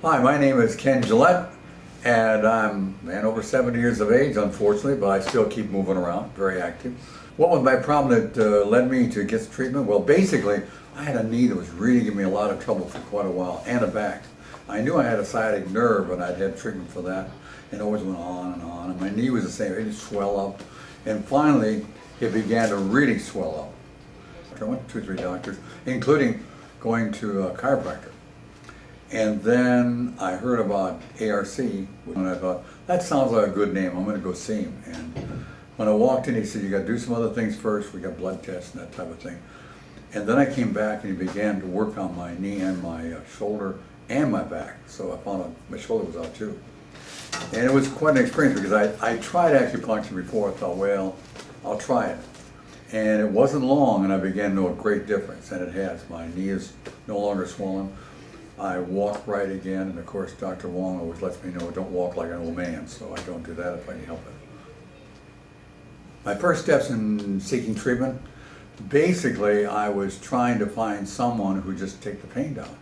Hi, my name is Ken Gillette, and I'm over 70 years of age, unfortunately, but I still keep moving around, very active. What was my problem that led me to get treatment? Well, basically, I had a knee that was really giving me a lot of trouble for quite a while, and a back. I knew I had a sciatic nerve, and I'd had treatment for that, and it always went on and on, and my knee was the same. It would swell up, and finally, it began to really swell up. I went to 2 or 3 doctors, including going to a chiropractor. And then I heard about ARC, and I thought, that sounds like a good name, I'm gonna go see him. And when I walked in, he said, you gotta do some other things first, we got blood tests and that type of thing. And then I came back and he began to work on my knee and my shoulder and my back. So I found out my shoulder was out too. And it was quite an experience because I tried acupuncture before. I thought, well, I'll try it. And it wasn't long and I began to know a great difference, and it has. My knee is no longer swollen. I walk right again, and of course Dr. Wong always lets me know don't walk like an old man, so I don't do that if I can help it. My first steps in seeking treatment, basically I was trying to find someone who would just take the pain down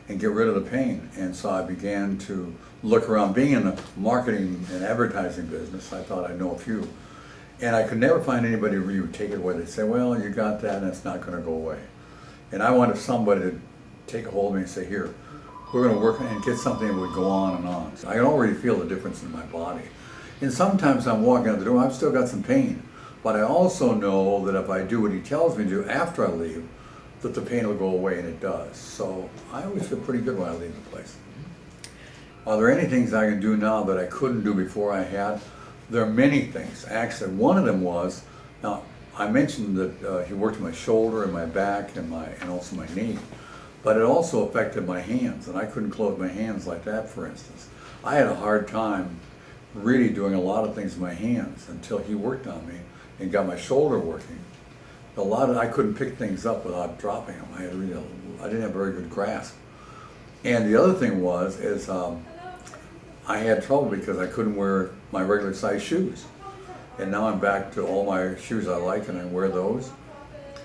and get rid of the pain. And so I began to look around. Being in the marketing and advertising business, I thought I know a few. And I could never find anybody who would take it away. They'd say, well, you got that and it's not going to go away. And I wanted somebody to take a hold of me and say, here, we're going to work and get something that would go on and on. So I can already feel the difference in my body. And sometimes I'm walking out the door, I've still got some pain. But I also know that if I do what he tells me to do after I leave, that the pain will go away, and it does. So I always feel pretty good when I leave the place. Are there any things I can do now that I couldn't do before I had? There are many things. Actually, one of them was, now I mentioned that he worked my shoulder and my back and also my knee. But it also affected my hands, and I couldn't close my hands like that, for instance. I had a hard time really doing a lot of things with my hands until he worked on me and got my shoulder working. I couldn't pick things up without dropping them. I didn't have a very good grasp. And the other thing is I had trouble because I couldn't wear my regular size shoes. And now I'm back to all my shoes I like, and I wear those.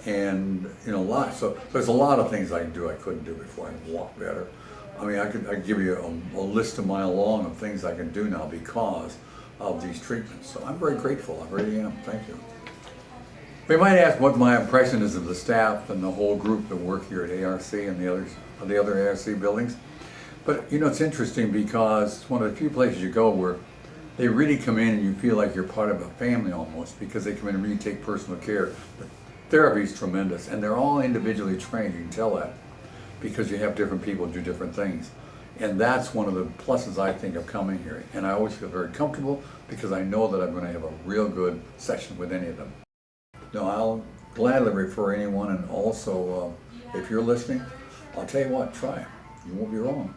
And so there's a lot of things I can do I couldn't do before. I can walk better. I mean, I could give you a list a mile long of things I can do now because of these treatments. So I'm very grateful. I really am. Thank you. We might ask what my impression is of the staff and the whole group that work here at ARC and the other ARC buildings. But it's interesting because it's one of the few places you go where they really come in and you feel like you're part of a family almost, because they come in and really take personal care. Therapy is tremendous, and they're all individually trained. You can tell that because you have different people do different things. And that's one of the pluses, I think, of coming here. And I always feel very comfortable because I know that I'm going to have a real good session with any of them. No, I'll gladly refer anyone, and also if you're listening, I'll tell you what, try it. You won't be wrong.